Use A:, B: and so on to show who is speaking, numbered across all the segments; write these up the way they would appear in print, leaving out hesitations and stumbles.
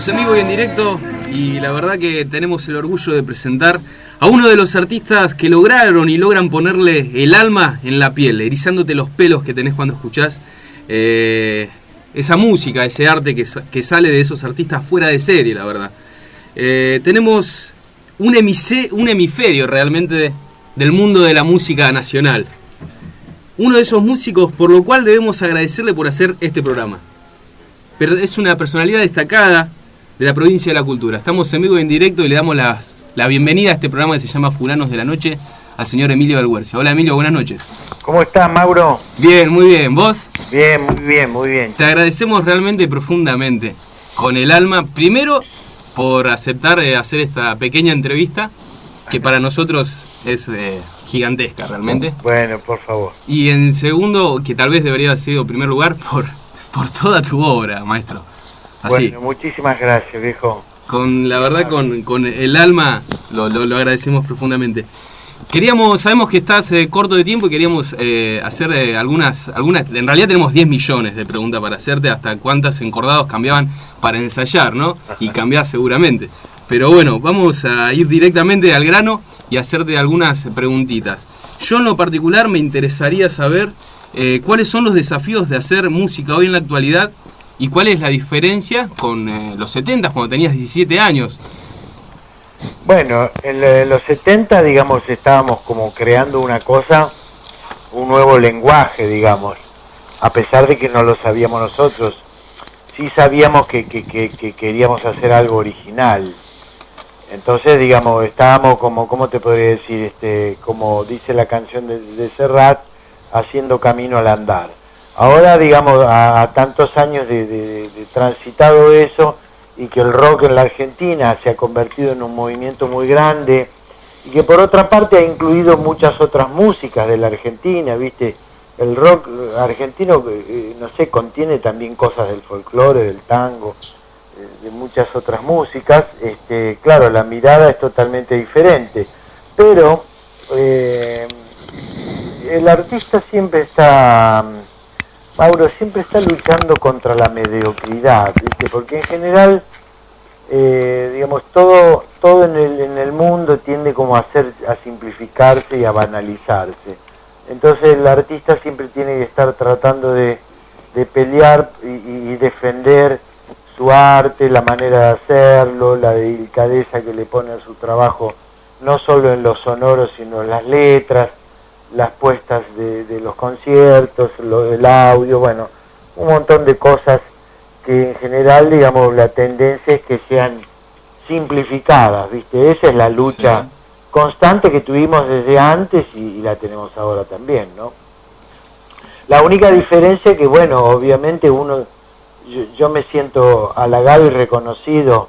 A: Estamos en vivo y en directo y la verdad que tenemos el orgullo de presentar a uno de los artistas que lograron y logran ponerle el alma en la piel, erizándote los pelos que tenés cuando escuchás esa música, ese arte que sale de esos artistas fuera de serie, la verdad. Tenemos un hemisferio realmente del mundo de la música nacional. Uno de esos músicos por lo cual debemos agradecerle por hacer este programa. Pero es una personalidad destacada de la provincia de la cultura. Estamos en vivo y en directo y le damos la bienvenida a este programa que se llama Fulanos de la Noche al señor Emilio Valguercia. Hola Emilio, buenas noches.
B: ¿Cómo estás, Mauro?
A: Bien, muy bien. ¿Vos?
B: Bien, muy bien, muy bien.
A: Te agradecemos realmente profundamente, con el alma, primero por aceptar hacer esta pequeña entrevista, que para nosotros es gigantesca realmente.
B: Bueno, por favor.
A: Y en segundo, que tal vez debería haber sido en primer lugar, por toda tu obra, maestro. Así.
B: Bueno, muchísimas gracias, viejo.
A: Con la verdad, con el alma, lo agradecemos profundamente. Sabemos que estás corto de tiempo y queríamos hacer algunas, en realidad tenemos 10 millones de preguntas para hacerte, hasta cuántas encordados cambiaban para ensayar, ¿no? Y cambiás seguramente. Pero bueno, vamos a ir directamente al grano y hacerte algunas preguntitas. Yo en lo particular me interesaría saber cuáles son los desafíos de hacer música hoy en la actualidad y cuál es la diferencia con los 70, cuando tenías 17 años.
B: Bueno, en los 70, digamos, estábamos como creando una cosa, un nuevo lenguaje, digamos, a pesar de que no lo sabíamos nosotros. Sí sabíamos que queríamos hacer algo original. Entonces, digamos, estábamos como, ¿cómo te podría decir? Como dice la canción de Serrat, haciendo camino al andar. Ahora, digamos, a tantos años de transitado eso, y que el rock en la Argentina se ha convertido en un movimiento muy grande, y que por otra parte ha incluido muchas otras músicas de la Argentina, ¿viste? El rock argentino, no sé, contiene también cosas del folclore, del tango, de muchas otras músicas. Claro, la mirada es totalmente diferente, pero el artista siempre está, Mauro, siempre está luchando contra la mediocridad, ¿viste? Porque en general, digamos, todo en el mundo tiende como a simplificarse y a banalizarse. Entonces el artista siempre tiene que estar tratando de pelear y defender su arte, la manera de hacerlo, la delicadeza que le pone a su trabajo, no solo en los sonoros, sino en las letras, las puestas de los conciertos, el audio, bueno, un montón de cosas que en general, digamos, la tendencia es que sean simplificadas, ¿viste? Esa es la lucha constante que tuvimos desde antes y la tenemos ahora también, ¿no? La única diferencia es que, bueno, obviamente yo me siento halagado y reconocido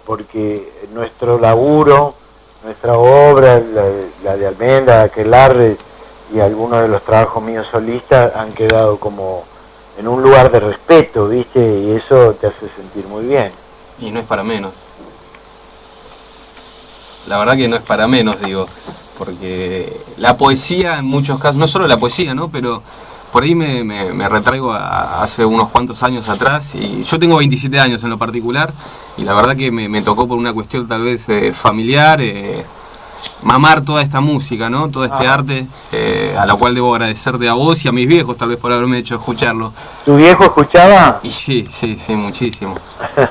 B: porque nuestro laburo, nuestra obra, la de Almendra, Aquelarre y algunos de los trabajos míos solistas han quedado como en un lugar de respeto, ¿viste? Y eso te hace sentir muy bien.
A: Y no es para menos. La verdad que no es para menos, digo, porque la poesía en muchos casos, no solo la poesía, ¿no? Pero por ahí me retraigo a hace unos cuantos años atrás, y yo tengo 27 años en lo particular, y la verdad que me tocó por una cuestión tal vez familiar, mamar toda esta música, ¿no? Todo este arte, a la cual debo agradecerte a vos y a mis viejos tal vez por haberme hecho escucharlo.
B: ¿Tu viejo escuchaba?
A: Y sí, muchísimo.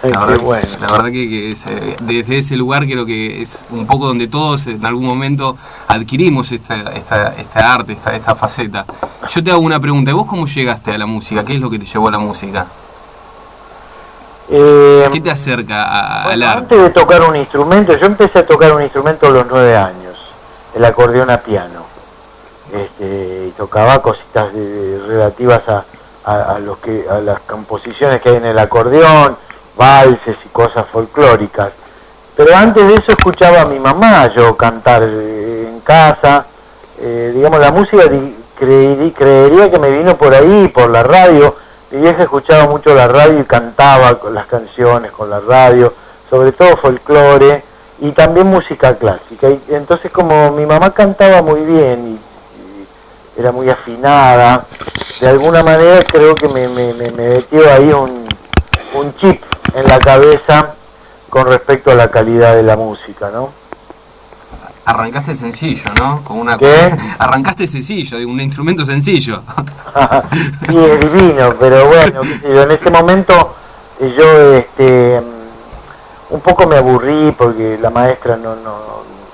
B: Qué bueno.
A: La verdad que es, desde ese lugar creo que es un poco donde todos en algún momento adquirimos este arte, esta faceta. Yo te hago una pregunta, ¿vos cómo llegaste a la música? ¿Qué es lo que te llevó a la música? ¿Qué te acerca al arte?
B: Antes de tocar un instrumento, yo empecé a tocar un instrumento a los 9 años, el acordeón a piano. Y tocaba cositas relativas a las composiciones que hay en el acordeón, valses y cosas folclóricas. Pero antes de eso escuchaba a mi mamá yo cantar en casa. Digamos, la música creería que me vino por ahí, por la radio. Mi vieja escuchaba mucho la radio y cantaba las canciones con la radio, sobre todo folclore y también música clásica. Y entonces, como mi mamá cantaba muy bien y era muy afinada, de alguna manera creo que me metió ahí un chip en la cabeza con respecto a la calidad de la música, ¿no?
A: Arrancaste sencillo, ¿no? Con una
B: ¿Qué?
A: Arrancaste sencillo, de un instrumento sencillo.
B: Sí, es divino, pero bueno, qué sé yo, en ese momento yo un poco me aburrí porque la maestra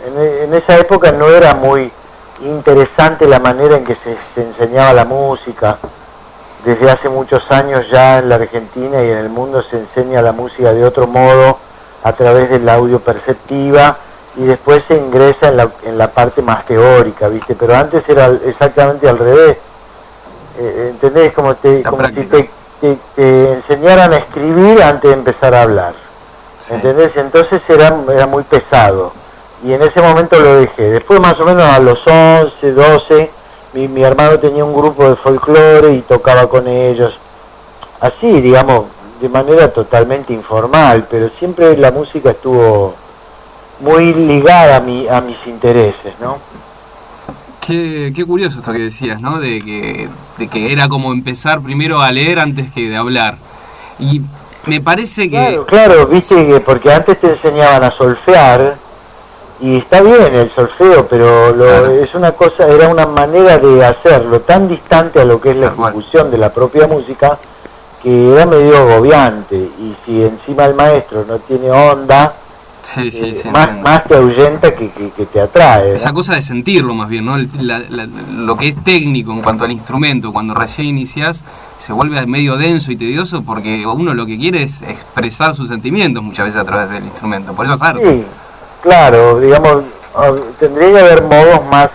B: en esa época no era muy interesante la manera en que se enseñaba la música. Desde hace muchos años ya en la Argentina y en el mundo se enseña la música de otro modo, a través del audio perceptiva, y después se ingresa en la parte más teórica, ¿viste? Pero antes era exactamente al revés. ¿Entendés? Como si te enseñaran a escribir antes de empezar a hablar. Sí. ¿Entendés? Entonces era muy pesado. Y en ese momento lo dejé. Después más o menos a los 11, 12, mi hermano tenía un grupo de folclore y tocaba con ellos. Así, digamos, de manera totalmente informal, pero siempre la música estuvo muy ligada a mis intereses, ¿no?
A: Qué curioso esto que decías, ¿no? De que era como empezar primero a leer antes que de hablar. Y me parece que...
B: Claro, viste, que porque antes te enseñaban a solfear, y está bien el solfeo, pero claro, es una cosa, era una manera de hacerlo tan distante a lo que es la ejecución de la propia música, que era medio agobiante, y si encima el maestro no tiene onda,
A: sí,
B: más te ahuyenta que te atrae, ¿no?
A: Esa cosa de sentirlo más bien, ¿no? Lo que es técnico en cuanto al instrumento, cuando recién iniciás, se vuelve medio denso y tedioso porque uno lo que quiere es expresar sus sentimientos muchas veces a través del instrumento, por eso es arte.
B: Sí, claro, digamos, tendría que haber modos más,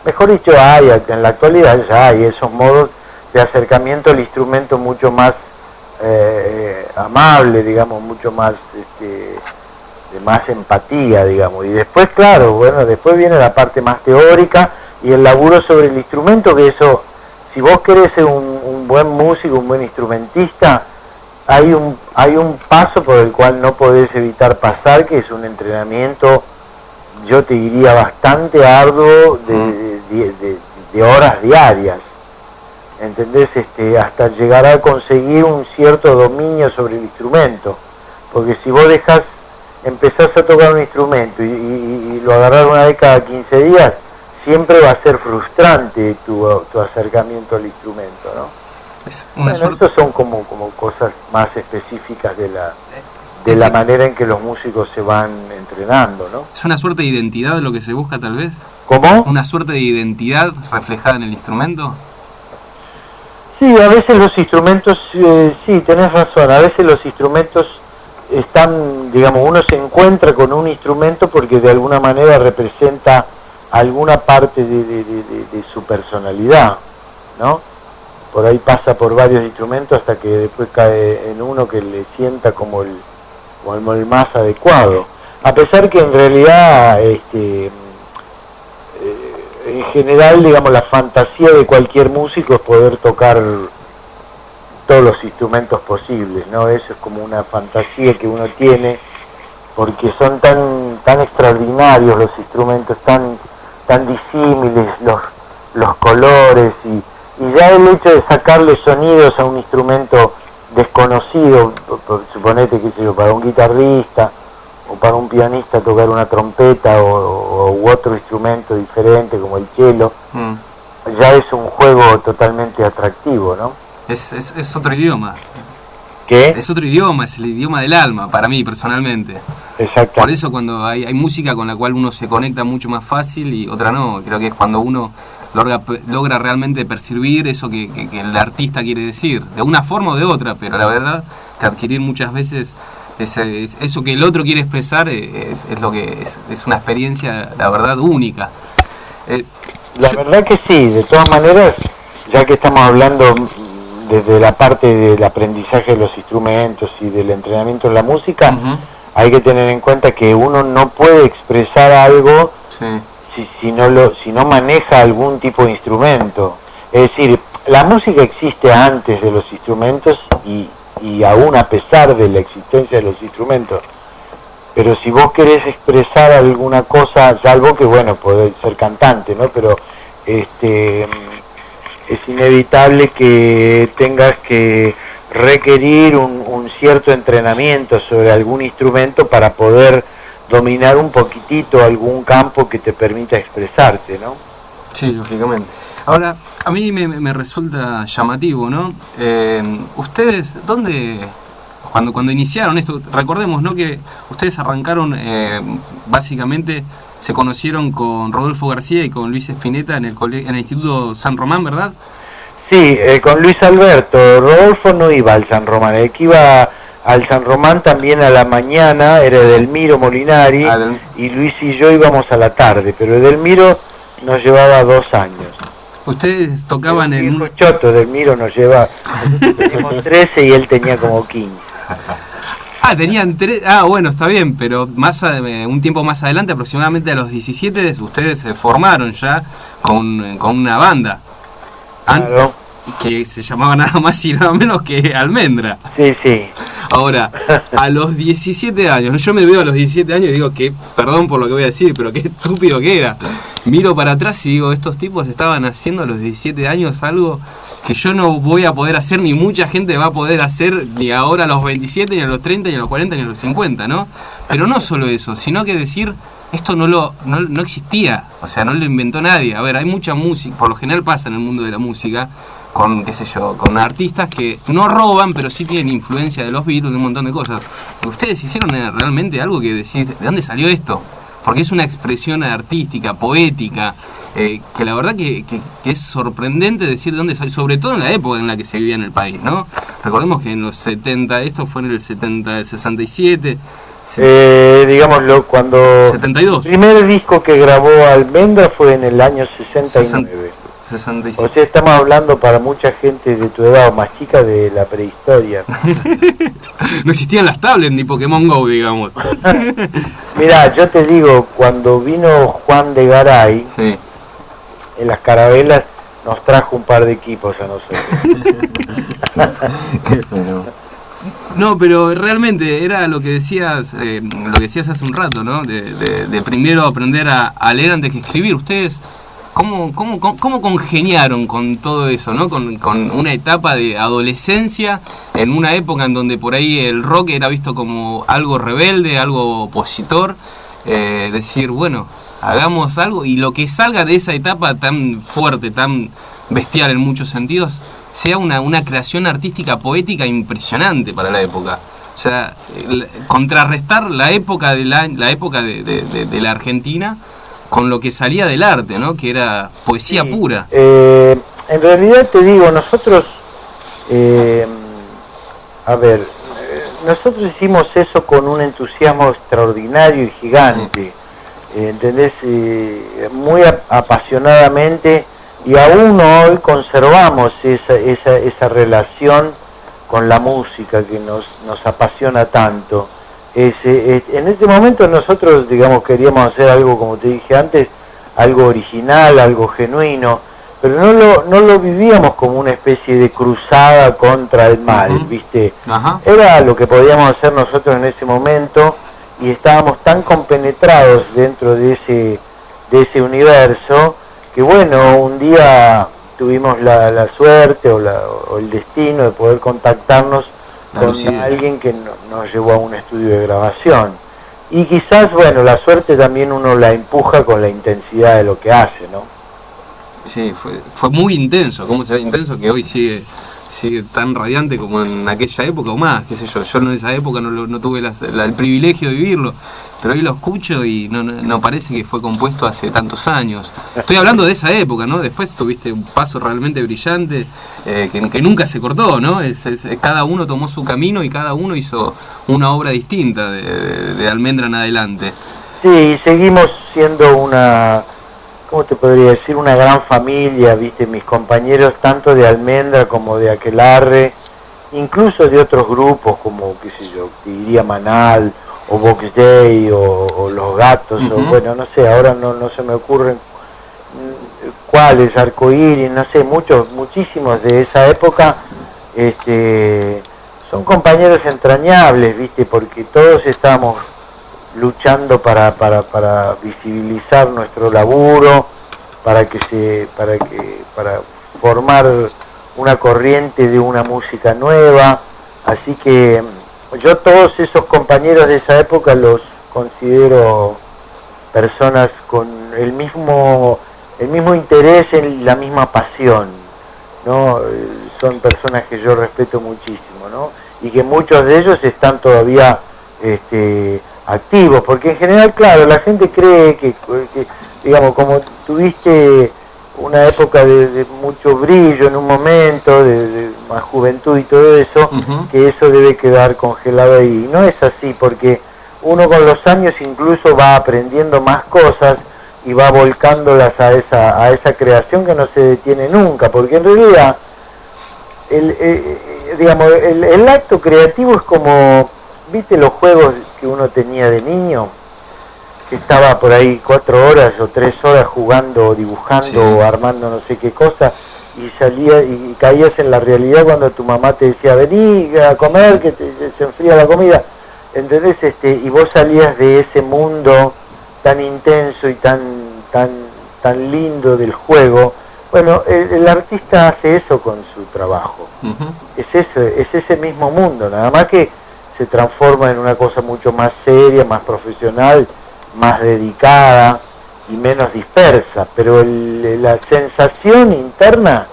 B: mejor dicho, en la actualidad ya hay esos modos de acercamiento al instrumento mucho más amable, digamos, mucho más de más empatía, digamos. Y después, claro, bueno, después viene la parte más teórica y el laburo sobre el instrumento, que eso, si vos querés ser un buen músico, un buen instrumentista, hay un paso por el cual no podés evitar pasar, que es un entrenamiento, yo te diría, bastante arduo de horas diarias, ¿entendés? Hasta llegar a conseguir un cierto dominio sobre el instrumento, porque si vos empezás a tocar un instrumento y lo agarrás una vez cada 15 días, siempre va a ser frustrante tu acercamiento al instrumento, ¿no? Estos son como cosas más específicas de la manera en que los músicos se van entrenando, ¿no?
A: ¿Es una suerte de identidad lo que se busca tal vez?
B: ¿Cómo?
A: ¿Una suerte de identidad reflejada en el instrumento?
B: Sí, a veces los instrumentos, sí, tenés razón, a veces los instrumentos están, digamos, uno se encuentra con un instrumento porque de alguna manera representa alguna parte de su personalidad, ¿no? Por ahí pasa por varios instrumentos hasta que después cae en uno que le sienta como el más adecuado. A pesar que en realidad, en general, digamos, la fantasía de cualquier músico es poder tocar todos los instrumentos posibles, ¿no? Eso es como una fantasía que uno tiene, porque son tan extraordinarios los instrumentos, tan disímiles los colores, y ya el hecho de sacarle sonidos a un instrumento desconocido, suponete, qué sé yo, para un guitarrista o para un pianista tocar una trompeta u otro instrumento diferente como el cello, ya es un juego totalmente atractivo, ¿no?
A: Es otro idioma.
B: ¿Qué?
A: Es otro idioma, es el idioma del alma, para mí personalmente.
B: Exacto.
A: Por eso cuando hay música con la cual uno se conecta mucho más fácil y otra no, creo que es cuando uno logra realmente percibir eso que el artista quiere decir, de una forma o de otra, pero la verdad que adquirir muchas veces eso que el otro quiere expresar es lo que es una experiencia, la verdad, única.
B: Verdad que sí, de todas maneras, ya que estamos hablando desde la parte del aprendizaje de los instrumentos y del entrenamiento en la música, hay que tener en cuenta que uno no puede expresar algo si no maneja algún tipo de instrumento. Es decir, la música existe antes de los instrumentos y aún a pesar de la existencia de los instrumentos. Pero si vos querés expresar alguna cosa, salvo que, bueno, podés ser cantante, ¿no? Pero es inevitable que tengas que requerir un cierto entrenamiento sobre algún instrumento para poder dominar un poquitito algún campo que te permita expresarte, ¿no?
A: Sí, lógicamente. Ahora, a mí me resulta llamativo, ¿no? Ustedes, ¿dónde, cuando iniciaron esto, recordemos, ¿no?, que ustedes arrancaron, básicamente, se conocieron con Rodolfo García y con Luis Spinetta en el Instituto San Román, ¿verdad?
B: Sí, con Luis Alberto. Rodolfo no iba al San Román, el que iba al San Román también a la mañana era Edelmiro Molinari, y Luis y yo íbamos a la tarde, pero Edelmiro nos llevaba 2 años.
A: Ustedes tocaban en
B: un choto, Edelmiro nos lleva, nosotros teníamos 13 y él tenía como 15.
A: Tenían 3, bueno, está bien, pero un tiempo más adelante, aproximadamente a los 17, ustedes se formaron ya con una banda.
B: Claro.
A: Que se llamaba nada más y nada menos que Almendra.
B: Sí, sí.
A: Ahora, a los 17 años, yo me veo a los 17 años y digo que, perdón por lo que voy a decir, pero qué estúpido que era. Miro para atrás y digo, estos tipos estaban haciendo a los 17 años algo que yo no voy a poder hacer, ni mucha gente va a poder hacer, ni ahora a los 27, ni a los 30, ni a los 40, ni a los 50, ¿no? Pero no solo eso, sino que decir, esto no existía, o sea, no lo inventó nadie. A ver, hay mucha música, por lo general pasa en el mundo de la música, con, qué sé yo, con artistas que no roban, pero sí tienen influencia de los Beatles, de un montón de cosas. Ustedes hicieron realmente algo que decís, ¿de dónde salió esto? Porque es una expresión artística, poética, que la verdad que es sorprendente decir de dónde salió, sobre todo en la época en la que se vivía en el país, ¿no? Recordemos que en los 70, esto fue en el 67...
B: digámoslo, cuando
A: 72.
B: El primer disco que grabó Almendra fue en el año 69.
A: 67.
B: O sea, estamos hablando para mucha gente de tu edad o más chica de la prehistoria.
A: No existían las tablets ni Pokémon Go, digamos.
B: Mirá, yo te digo, cuando vino Juan de Garay,
A: sí,
B: en las carabelas nos trajo un par de equipos a nosotros.
A: No, pero realmente era lo que decías hace un rato, ¿no? De primero aprender a leer antes que escribir. Ustedes, ¿cómo congeniaron con todo eso, ¿no? Con una etapa de adolescencia, en una época en donde por ahí el rock era visto como algo rebelde, algo opositor, decir, bueno, hagamos algo y lo que salga de esa etapa tan fuerte, tan bestial en muchos sentidos, sea una creación artística poética impresionante para la época. O sea, contrarrestar la época de la Argentina con lo que salía del arte, ¿no? Que era poesía pura.
B: En realidad te digo, nosotros, nosotros hicimos eso con un entusiasmo extraordinario y gigante, ¿entendés? Muy apasionadamente. Y aún hoy conservamos esa relación con la música que nos apasiona tanto. En este momento nosotros, digamos, queríamos hacer algo, como te dije antes, algo original, algo genuino, pero no lo vivíamos como una especie de cruzada contra el mal, ¿viste? Era lo que podíamos hacer nosotros en ese momento y estábamos tan compenetrados dentro de ese universo que bueno, un día tuvimos la suerte o el destino de poder contactarnos con alguien que nos llevó a un estudio de grabación. Y quizás, bueno, la suerte también uno la empuja con la intensidad de lo que hace, ¿no?
A: Sí, fue muy intenso, ¿cómo será intenso que hoy sigue tan radiante como en aquella época o más, qué sé yo? Yo en esa época no tuve el privilegio de vivirlo, pero hoy lo escucho y no parece que fue compuesto hace tantos años. Estoy hablando de esa época, ¿no? Después tuviste un paso realmente brillante que nunca se cortó, ¿no? Cada uno tomó su camino y cada uno hizo una obra distinta de Almendra en adelante.
B: Sí, seguimos siendo una, ¿cómo te podría decir? Una gran familia, ¿viste? Mis compañeros tanto de Almendra como de Aquelarre, incluso de otros grupos como, qué sé yo, te diría Manal, o Box Day, o Los Gatos, o bueno, no sé, ahora no se me ocurren cuáles, Arcoíris, no sé, muchísimos de esa época, son compañeros entrañables, ¿viste? Porque todos estamos luchando para visibilizar nuestro laburo, para formar una corriente de una música nueva, así que yo todos esos compañeros de esa época los considero personas con el mismo interés, en la misma pasión, ¿no? Son personas que yo respeto muchísimo, ¿no? Y que muchos de ellos están todavía activos, porque en general, claro, la gente cree que digamos, como tuviste una época de mucho brillo en un momento, de más juventud y todo eso, que eso debe quedar congelado ahí. No es así, porque uno con los años incluso va aprendiendo más cosas y va volcándolas a esa creación que no se detiene nunca, porque en realidad el acto creativo es como, ¿viste los juegos que uno tenía de niño? Que estaba por ahí 4 horas o 3 horas jugando, dibujando, sí, o armando no sé qué cosa, y salía y caías en la realidad cuando tu mamá te decía, vení a comer, que se enfría la comida, ¿entendés? Y vos salías de ese mundo tan intenso y tan lindo del juego. Bueno, el artista hace eso con su trabajo. Es ese mismo mundo, nada más que se transforma en una cosa mucho más seria, más profesional, más dedicada y menos dispersa, pero la sensación interna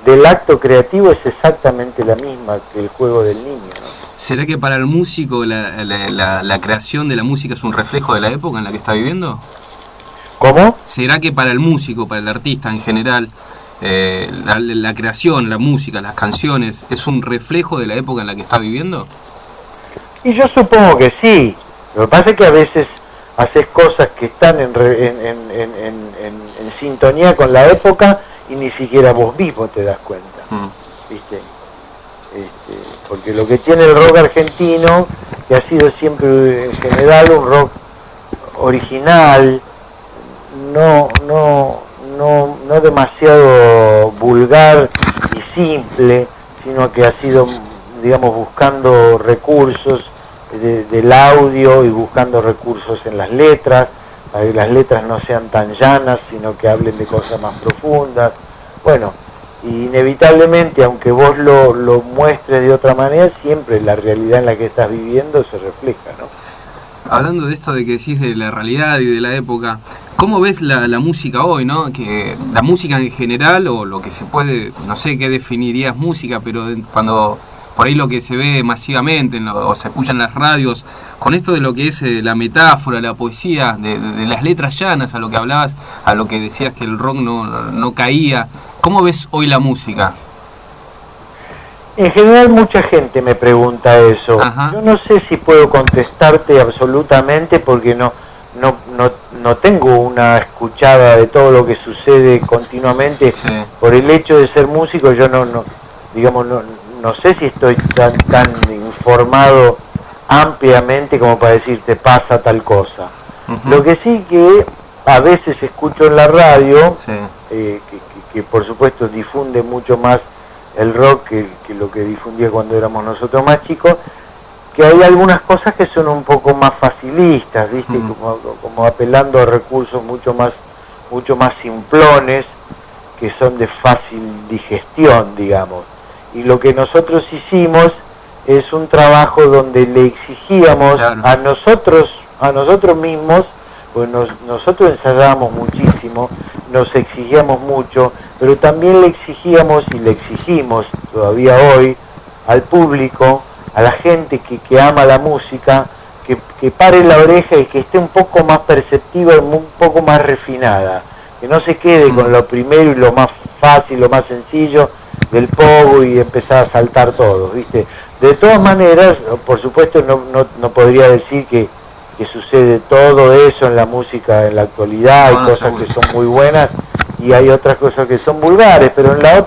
B: del acto creativo es exactamente la misma que el juego del niño, ¿no?
A: ¿Será que para el músico la creación de la música es un reflejo de la época en la que está viviendo?
B: ¿Cómo?
A: ¿Será que para el músico, para el artista en general, la creación, la música, las canciones, es un reflejo de la época en la que está viviendo?
B: Y yo supongo que sí. Lo que pasa es que a veces haces cosas que están en sintonía con la época y ni siquiera vos mismo te das cuenta, ¿viste? Porque lo que tiene el rock argentino, que ha sido siempre en general un rock original, no demasiado vulgar y simple, sino que ha sido, digamos, buscando recursos del audio y buscando recursos en las letras, para que las letras no sean tan llanas, sino que hablen de cosas más profundas. Bueno, inevitablemente, aunque vos lo muestres de otra manera, siempre la realidad en la que estás viviendo se refleja, ¿no?
A: Hablando de esto de que decís de la realidad y de la época, ¿cómo ves la música hoy, no? Que la música en general, o lo que se puede, no sé qué definirías música, pero cuando por ahí lo que se ve masivamente o se escucha en las radios, con esto de lo que es la metáfora, la poesía, de las letras llanas, a lo que hablabas, a lo que decías que el rock no caía, ¿cómo ves hoy la música?
B: En general mucha gente me pregunta eso. Ajá. Yo no sé si puedo contestarte absolutamente porque no tengo una escuchada de todo lo que sucede continuamente. Sí. Por el hecho de ser músico, yo no sé si estoy tan informado ampliamente como para decirte pasa tal cosa. Lo que sí que a veces escucho en la radio, sí, que por supuesto difunde mucho más el rock que lo que difundía cuando éramos nosotros más chicos, que hay algunas cosas que son un poco más facilistas, ¿viste? Como apelando a recursos mucho más simplones, que son de fácil digestión, digamos. Y lo que nosotros hicimos es un trabajo donde le exigíamos, claro, a nosotros mismos, pues nosotros ensayábamos muchísimo, nos exigíamos mucho, pero también le exigíamos y le exigimos todavía hoy al público, a la gente que ama la música, que pare la oreja y que esté un poco más perceptiva, un poco más refinada, que no se quede con lo primero y lo más fácil, lo más sencillo del pogo y empezar a saltar todo, ¿viste? De todas maneras, por supuesto no podría decir que sucede todo eso en la música en la actualidad, hay cosas que son muy buenas y hay otras cosas que son vulgares, pero en la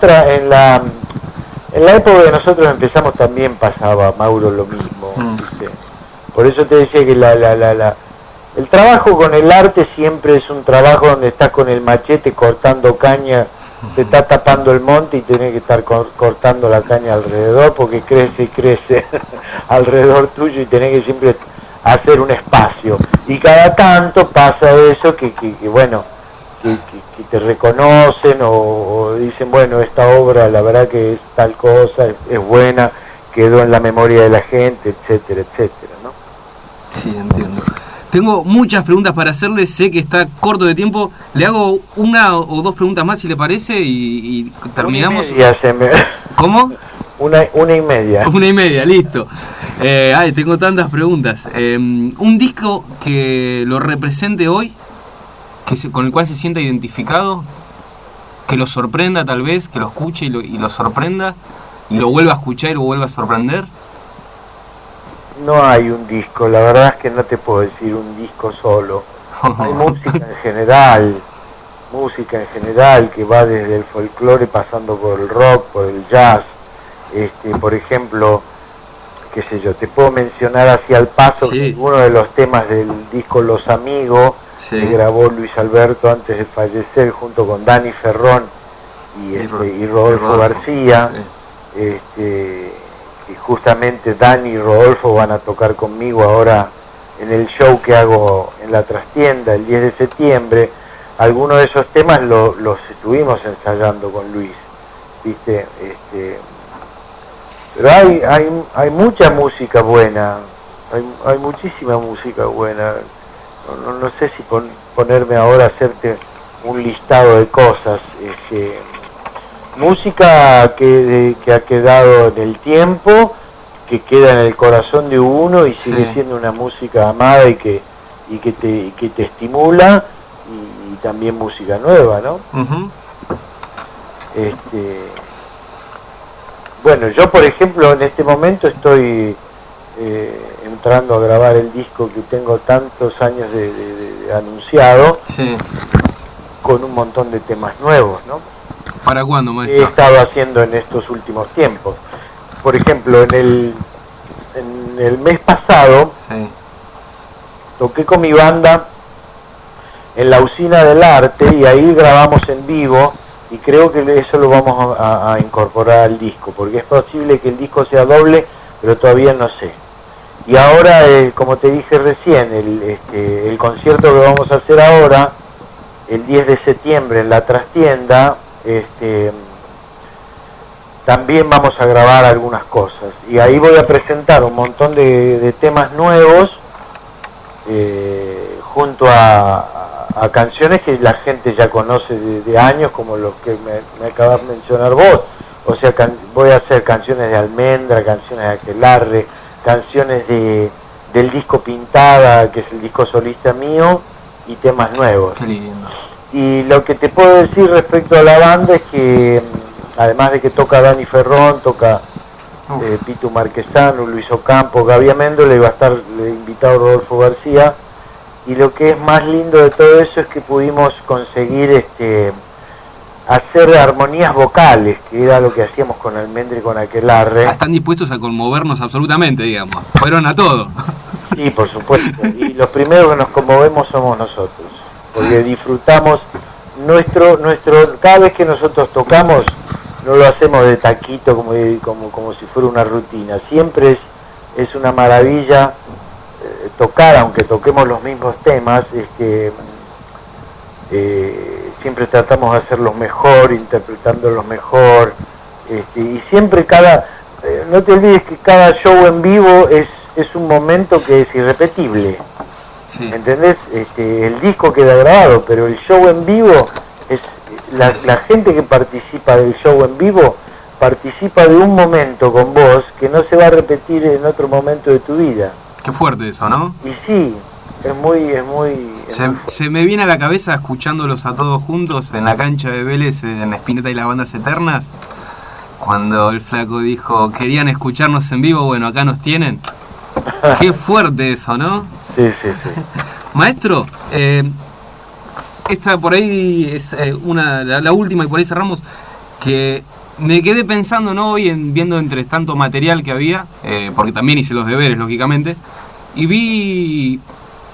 B: época que nosotros empezamos también pasaba, Mauro, lo mismo, ¿viste? Por eso te decía que el trabajo con el arte siempre es un trabajo donde estás con el machete cortando caña, te está tapando el monte y tenés que estar cortando la caña alrededor porque crece y crece alrededor tuyo y tenés que siempre hacer un espacio. Y cada tanto pasa eso que bueno, que te reconocen o dicen, bueno, esta obra la verdad que es tal cosa, es buena, quedó en la memoria de la gente, etcétera, etcétera, ¿no?
A: Sí, entiendo. Tengo muchas preguntas para hacerle, sé que está corto de tiempo. Le hago una o dos preguntas más, si le parece, y terminamos. ¿Cómo?
B: Una y media.
A: Una y media, listo. Tengo tantas preguntas. ¿Un disco que lo represente hoy, con el cual se sienta identificado, que lo sorprenda tal vez, que lo escuche y lo sorprenda, y lo vuelva a escuchar y lo vuelva a sorprender?
B: No hay un disco, la verdad es que no te puedo decir un disco solo. Hay música en general que va desde el folclore pasando por el rock, por el jazz. Por ejemplo, qué sé yo, te puedo mencionar hacia el paso que uno de los temas del disco Los Amigos, que grabó Luis Alberto antes de fallecer junto con Dani Ferrón y Rodolfo García. Y justamente Dani y Rodolfo van a tocar conmigo ahora en el show que hago en la trastienda el 10 de septiembre. Algunos de esos temas los estuvimos ensayando con Luis, ¿viste? Pero hay mucha música buena, hay muchísima música buena. No sé si ponerme ahora a hacerte un listado de cosas. Música que ha quedado en el tiempo, que queda en el corazón de uno y sigue siendo una música amada y que te estimula, y también música nueva, ¿no? Uh-huh. Bueno, yo por ejemplo en este momento estoy entrando a grabar el disco que tengo tantos años de anunciado, con un montón de temas nuevos, ¿no?
A: ¿Para cuándo, maestro?
B: He estado haciendo en estos últimos tiempos. Por ejemplo, en el mes pasado toqué con mi banda en la Usina del Arte y ahí grabamos en vivo, y creo que eso lo vamos a incorporar al disco, porque es posible que el disco sea doble, pero todavía no sé. Y ahora, como te dije recién, el concierto que vamos a hacer ahora, el 10 de septiembre en la trastienda, también vamos a grabar algunas cosas, y ahí voy a presentar un montón de temas nuevos, junto a canciones que la gente ya conoce de años, como los que me acabas de mencionar vos. O sea, voy a hacer canciones de Almendra, canciones de Aquelarre, canciones del disco Pintada, que es el disco solista mío, y temas nuevos.
A: Qué lindo.
B: Y lo que te puedo decir respecto a la banda es que, además de que toca Dani Ferrón, toca Pitu Marquesano, Luis Ocampo, Gaby Améndola, y va a estar invitado Rodolfo García. Y lo que es más lindo de todo eso es que pudimos conseguir hacer armonías vocales, que era lo que hacíamos con Almendra y con Aquelarre.
A: Están dispuestos a conmovernos absolutamente, digamos. Fueron a todo.
B: Sí, por supuesto. Y los primeros que nos conmovemos somos nosotros, porque disfrutamos cada vez que nosotros tocamos, no lo hacemos de taquito como si fuera una rutina. Siempre es una maravilla tocar, aunque toquemos los mismos temas, siempre tratamos de hacerlos mejor, interpretándolos mejor, y siempre no te olvides que cada show en vivo es un momento que es irrepetible. Sí. ¿Entendés? El disco queda grabado, pero el show en vivo es la gente que participa del show en vivo participa de un momento con vos que no se va a repetir en otro momento de tu vida.
A: Qué fuerte eso, ¿no?
B: Y sí, es muy
A: se me viene a la cabeza, escuchándolos a todos juntos en la cancha de Vélez, en Spinetta y las Bandas Eternas, cuando el flaco dijo, querían escucharnos en vivo, bueno, acá nos tienen. Qué fuerte eso, ¿no?
B: Sí.
A: Maestro, esta por ahí es la última, y por ahí cerramos, que me quedé pensando, ¿no? Hoy viendo entre tanto material que había, porque también hice los deberes, lógicamente, y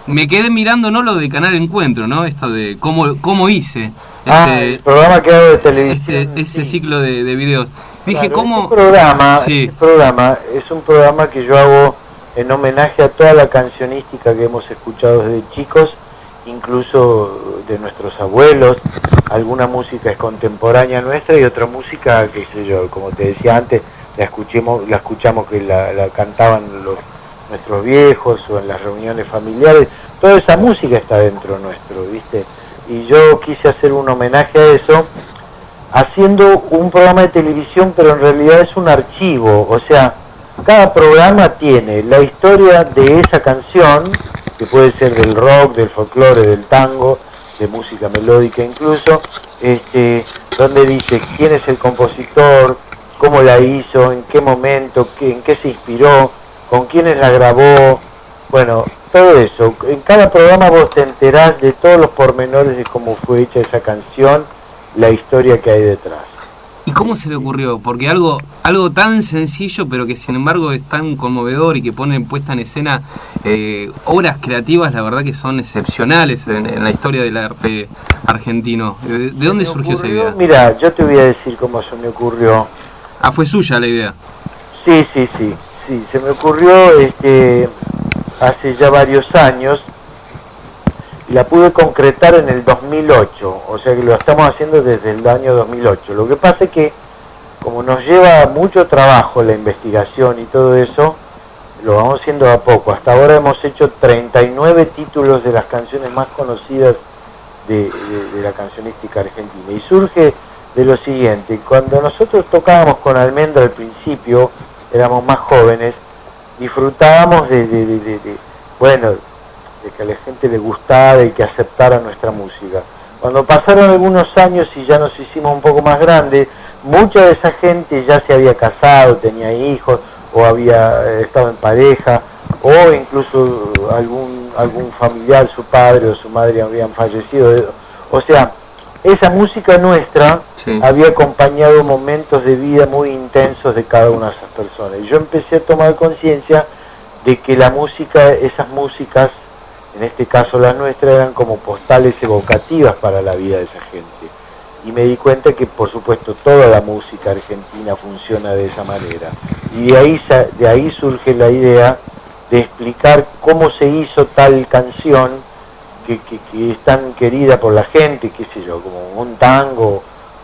A: me quedé mirando, ¿no? Lo de Canal Encuentro, ¿no? Esto de cómo hice
B: el programa que hago de televisión,
A: ese ciclo de videos. Dije,
B: claro,
A: ¿cómo?
B: Este programa es un programa que yo hago en homenaje a toda la cancionística que hemos escuchado desde chicos, incluso de nuestros abuelos. Alguna música es contemporánea nuestra y otra música, qué sé yo, como te decía antes, la escuchamos que la cantaban nuestros viejos o en las reuniones familiares. Toda esa música está dentro nuestro, ¿viste? Y yo quise hacer un homenaje a eso haciendo un programa de televisión, pero en realidad es un archivo. O sea, cada programa tiene la historia de esa canción, que puede ser del rock, del folclore, del tango, de música melódica incluso, donde dice quién es el compositor, cómo la hizo, en qué momento, en qué se inspiró, con quiénes la grabó. Bueno, todo eso. En cada programa vos te enterás de todos los pormenores de cómo fue hecha esa canción, la historia que hay detrás.
A: ¿Y cómo se le ocurrió? Porque algo tan sencillo, pero que sin embargo es tan conmovedor y que pone puesta en escena obras creativas, la verdad que son excepcionales en la historia del arte argentino. ¿De dónde surgió esa idea?
B: Mira, yo te voy a decir cómo se me ocurrió.
A: Ah, fue suya la idea.
B: Sí, se me ocurrió hace ya varios años. La pude concretar en el 2008, o sea que lo estamos haciendo desde el año 2008. Lo que pasa es que, como nos lleva mucho trabajo la investigación y todo eso, lo vamos haciendo a poco. Hasta ahora hemos hecho 39 títulos de las canciones más conocidas de la cancionística argentina. Y surge de lo siguiente: cuando nosotros tocábamos con Almendra al principio, éramos más jóvenes, disfrutábamos de que a la gente le gustara y que aceptara nuestra música. Cuando pasaron algunos años y ya nos hicimos un poco más grandes, mucha de esa gente ya se había casado, tenía hijos, o había estado en pareja, o incluso algún familiar, su padre o su madre habían fallecido. O sea, esa música nuestra había acompañado momentos de vida muy intensos de cada una de esas personas. Y yo empecé a tomar conciencia de que la música, esas músicas, en este caso las nuestras, eran como postales evocativas para la vida de esa gente. Y me di cuenta que, por supuesto, toda la música argentina funciona de esa manera. Y de ahí surge la idea de explicar cómo se hizo tal canción que es tan querida por la gente, qué sé yo, como un tango,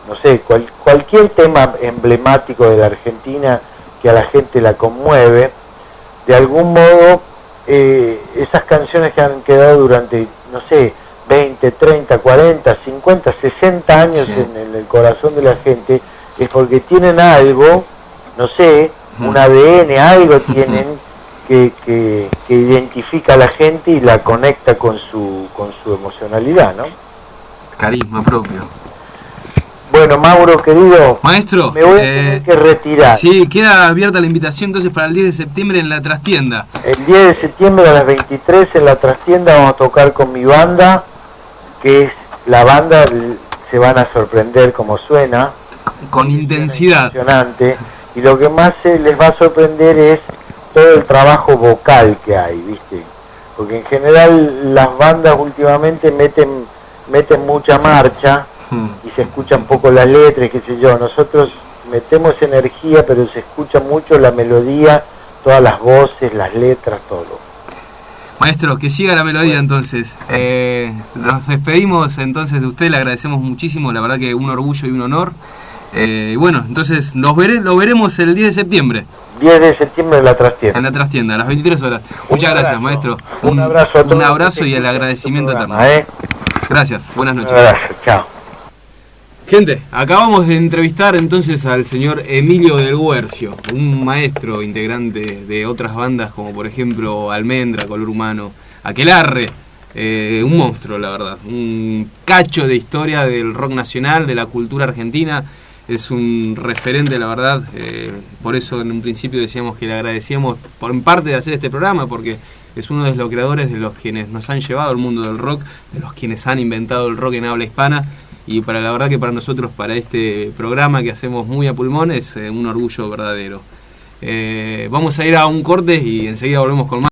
B: no sé, cualquier tema emblemático de la Argentina que a la gente la conmueve. De algún modo, esas canciones que han quedado durante, no sé, 20, 30, 40, 50, 60 años en el corazón de la gente, es porque tienen algo, no sé, un ADN, algo tienen que identifica a la gente y la conecta con su emocionalidad, ¿no?
A: Carisma propio.
B: Bueno, Mauro, querido,
A: maestro,
B: me voy a tener que retirar.
A: Sí, queda abierta la invitación entonces para el 10 de septiembre en la Trastienda.
B: El 10 de septiembre a las 23 en la Trastienda vamos a tocar con mi banda, que es la banda, se van a sorprender como suena.
A: Con intensidad.
B: Impresionante. Y lo que más les va a sorprender es todo el trabajo vocal que hay, ¿viste? Porque en general las bandas últimamente meten mucha marcha y se escuchan poco las letras, qué sé yo. Nosotros metemos energía, pero se escucha mucho la melodía, todas las voces, las letras, todo.
A: Maestro, que siga la melodía entonces. Nos despedimos entonces de usted, le agradecemos muchísimo, la verdad que un orgullo y un honor. Y bueno, entonces lo veremos el 10 de septiembre.
B: 10 de septiembre en la Trastienda.
A: En la Trastienda, a las 23 horas. Muchas gracias, maestro.
B: Un abrazo a todos.
A: Un abrazo y el agradecimiento eterno. Gracias, buenas noches.
B: Un abrazo, chao.
A: Gente, acabamos de entrevistar entonces al señor Emilio del Guercio, un maestro integrante de otras bandas como por ejemplo Almendra, Color Humano, Aquelarre, un monstruo la verdad, un cacho de historia del rock nacional, de la cultura argentina, es un referente la verdad, por eso en un principio decíamos que le agradecíamos por parte de hacer este programa, porque es uno de los creadores de los quienes nos han llevado al mundo del rock, de los quienes han inventado el rock en habla hispana. Y la verdad que para nosotros, para este programa que hacemos muy a pulmón, es un orgullo verdadero. Vamos a ir a un corte y enseguida volvemos con más.